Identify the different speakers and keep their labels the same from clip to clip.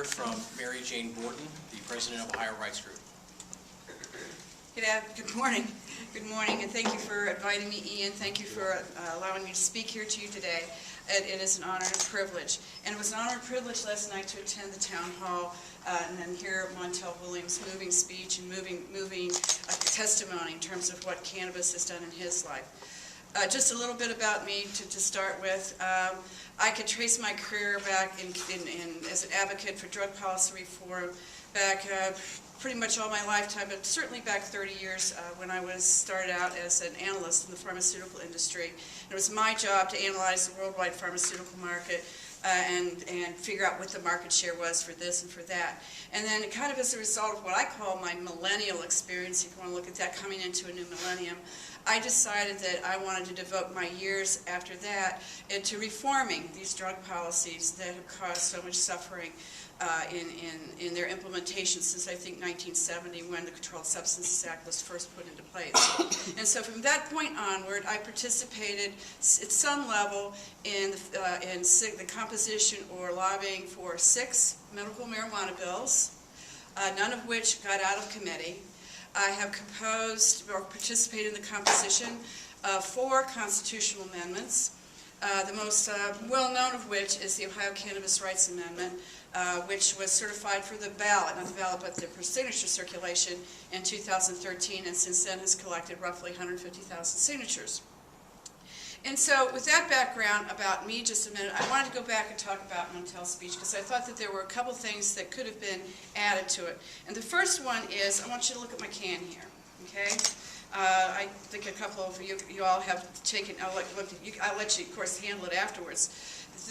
Speaker 1: from Mary Jane Borton, the president of Ohio Rights Group.
Speaker 2: Good morning. Good morning, and thank you for inviting me, Ian. Thank you for allowing me to speak here to you today. It is an honor and a privilege. And it was an honor and privilege last night to attend the town hall and then hear Montel Williams' moving speech and moving testimony in terms of what cannabis has done in his life. Just a little bit about me to start with. I could trace my career back as an advocate for drug policy reform back pretty much all my lifetime, but certainly back 30 years when I started out as an analyst in the pharmaceutical industry. And it was my job to analyze the worldwide pharmaceutical market and figure out what the market share was for this and for that. And then kind of as a result of what I call my millennial experience, if you want to look at that coming into a new millennium, I decided that I wanted to devote my years after that into reforming these drug policies that have caused so much suffering in their implementation since I think 1970, when the Controlled Substances Act was first put into place. And so from that point onward, I participated at some level in the composition or lobbying for 6 medical marijuana bills, none of which got out of committee. I have composed or participated in the composition of 4 constitutional amendments, the most well-known of which is the Ohio Cannabis Rights Amendment, which was certified for the ballot, not the ballot, but the signature circulation in 2013, and since then has collected roughly 150,000 signatures. And so with that background about me just a minute, I wanted to go back and talk about Montel's speech because I thought that there were a couple things that could have been added to it. And the first one is, I want you to look at my can here, okay? I think a couple of you all have taken, I'll let you, of course, handle it afterwards.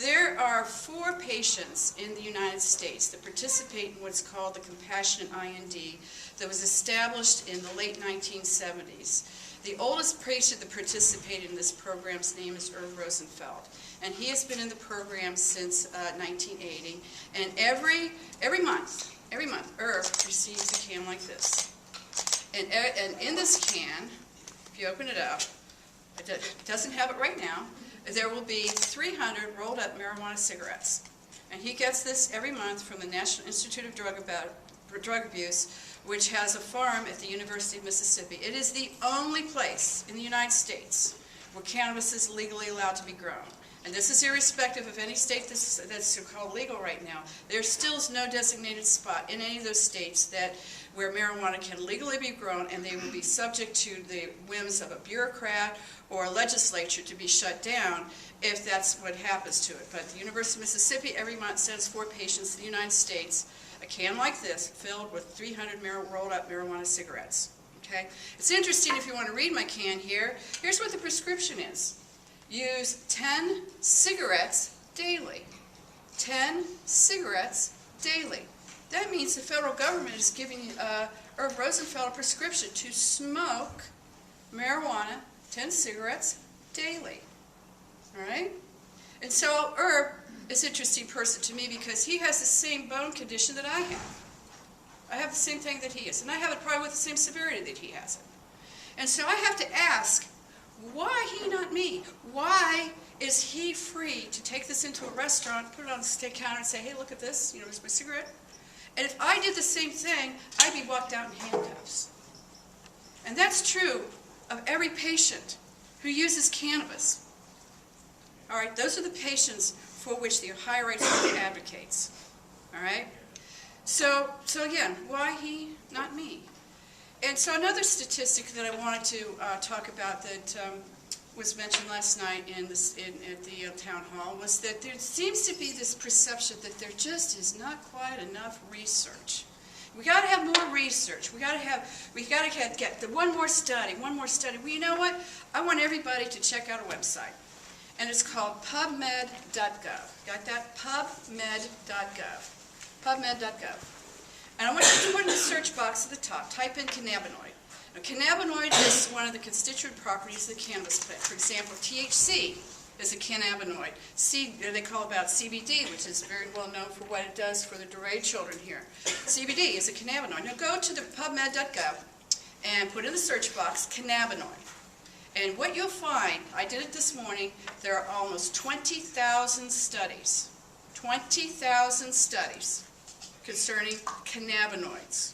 Speaker 2: There are 4 patients in the United States that participate in what's called the Compassionate IND that was established in the late 1970s. The oldest patient that participated in this program's name is Irv Rosenfeld, and he has been in the program since 1980. And every month, Irv receives a can like this. And in this can, if you open it up, it doesn't have it right now, there will be 300 rolled up marijuana cigarettes. And he gets this every month from the National Institute of Drug Abuse, which has a farm at the University of Mississippi. It is the only place in the United States where cannabis is legally allowed to be grown. And this is irrespective of any state that's called legal right now. There still is no designated spot in any of those states where marijuana can legally be grown, and they will be subject to the whims of a bureaucrat or a legislature to be shut down if that's what happens to it. But the University of Mississippi every month sends 4 patients to the United States a can like this filled with 300 rolled up marijuana cigarettes. Okay? It's interesting if you want to read my can here. Here's what the prescription is. Use 10 cigarettes daily. 10 cigarettes daily. That means the federal government is giving Irv Rosenfeld a prescription to smoke marijuana, 10 cigarettes daily. All right? And so Irv is an interesting person to me because he has the same bone condition that I have. I have the same thing that he is, and I have it probably with the same severity that he has it. And so I have to ask, why he, not me? Why is he free to take this into a restaurant, put it on the steak counter and say, hey, look at this, here's my cigarette? And if I did the same thing, I'd be walked out in handcuffs. And that's true of every patient who uses cannabis. All right, those are the patients for which the Ohio Rights Group advocates. All right? So again, why he, not me? And so another statistic that I wanted to talk about that was mentioned last night at the town hall was that there seems to be this perception that there just is not quite enough research. We got to have more research. We got to get the one more study. Well, you know what? I want everybody to check out a website, and it's called PubMed.gov. Got that? PubMed.gov. PubMed.gov. And I want you to put in the search box at the top, type in cannabinoid. Now, cannabinoid is one of the constituent properties of the cannabis plant. For example, THC is a cannabinoid. They call it about CBD, which is very well known for what it does for the delayed children here. CBD is a cannabinoid. Now go to the PubMed.gov and put in the search box cannabinoid. And what you'll find, I did it this morning, there are almost 20,000 studies. 20,000 studies concerning cannabinoids.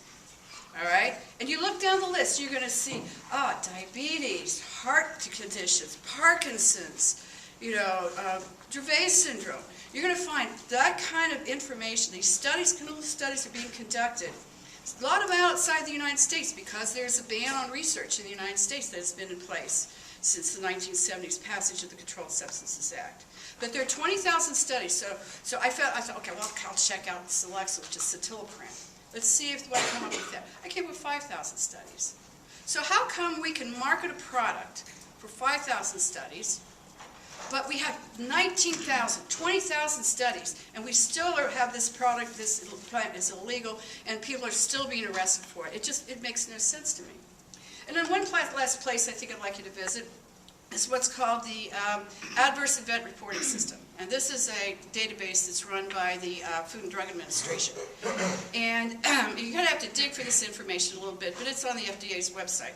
Speaker 2: All right? And you look down the list, you're going to see, diabetes, heart conditions, Parkinson's, Dravet syndrome. You're going to find that kind of information. These studies, clinical studies are being conducted. A lot of them outside the United States because there's a ban on research in the United States that's been in place since the 1970s passage of the Controlled Substances Act. But there are 20,000 studies, so I thought, okay, well, I'll check out Celexa, which is citalopram. Let's see if I come up with that. I came up with 5,000 studies. So how come we can market a product for 5,000 studies, but we have 19,000, 20,000 studies, and we still have this product, this plant is illegal, and people are still being arrested for it? It makes no sense to me. And then one last place I think I'd like you to visit is what's called the Adverse Event Reporting System. And this is a database that's run by the Food and Drug Administration. And you're going to have to dig for this information a little bit, but it's on the FDA's website.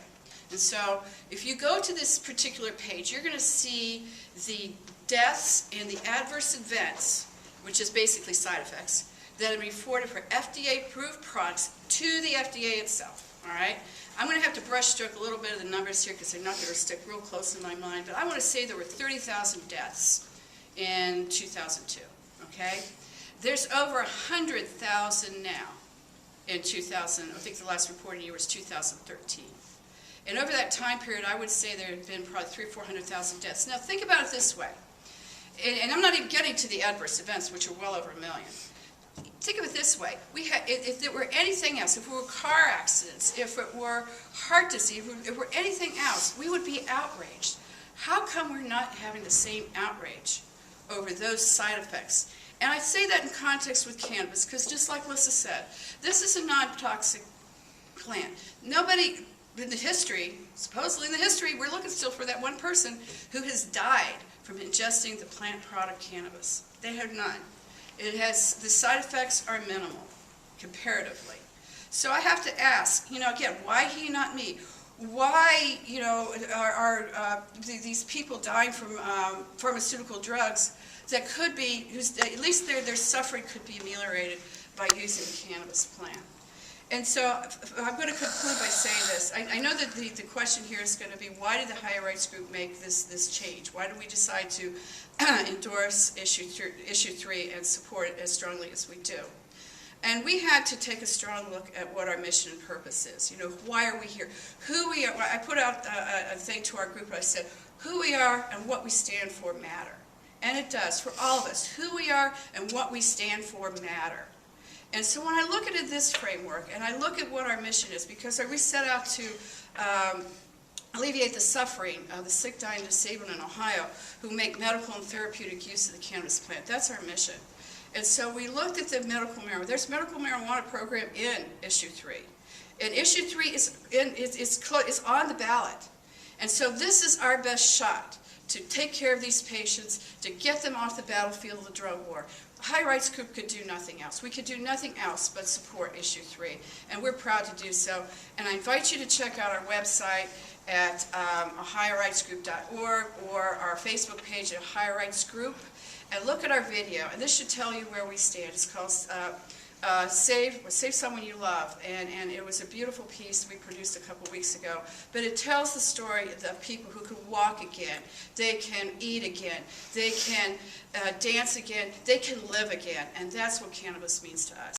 Speaker 2: And so if you go to this particular page, you're going to see the deaths and the adverse events, which is basically side effects, that are reported for FDA-approved products to the FDA itself. All right? I'm going to have to brush stroke a little bit of the numbers here because they're not going to stick real close in my mind, but I want to say there were 30,000 deaths in 2002, okay? There's over 100,000 now in 2000, I think the last reporting year was 2013. And over that time period, I would say there have been probably 300,000 or 400,000 deaths. Now think about it this way, and I'm not even getting to the adverse events, which are well over 1 million. Think of it this way, if there were anything else, if it were car accidents, if it were heart disease, if it were anything else, we would be outraged. How come we're not having the same outrage over those side effects? And I say that in context with cannabis, because just like Lissa said, this is a non-toxic plant. Nobody in the history, supposedly in the history, we're looking still for that one person who has died from ingesting the plant product cannabis. They have none. The side effects are minimal, comparatively. So I have to ask, again, why he, not me? Why, are these people dying from pharmaceutical drugs that could be, at least their suffering could be ameliorated by using the cannabis plant? And so I'm going to conclude by saying this. I know that the question here is going to be, why did the Higher Rights Group make this change? Why did we decide to endorse issue 3 and support it as strongly as we do? And we had to take a strong look at what our mission and purpose is. Why are we here? Who we are. I put out a thing to our group. I said, who we are and what we stand for matter. And it does, for all of us. Who we are and what we stand for matter. And so when I look at this framework, and I look at what our mission is, because we set out to alleviate the suffering of the sick, dying, and disabled in Ohio who make medical and therapeutic use of the cannabis plant. That's our mission. And so we looked at the medical marijuana. There's a medical marijuana program in issue 3. And issue 3 is on the ballot. And so this is our best shot to take care of these patients, to get them off the battlefield of the drug war. The High Rights Group could do nothing else. We could do nothing else but support issue 3. And we're proud to do so. And I invite you to check out our website at OhioRightsGroup.org or our Facebook page at Ohio Rights Group. And look at our video, and this should tell you where we stand. It's called Save Someone You Love, and it was a beautiful piece we produced a couple weeks ago. But it tells the story of people who can walk again, they can eat again, they can dance again, they can live again, and that's what cannabis means to us.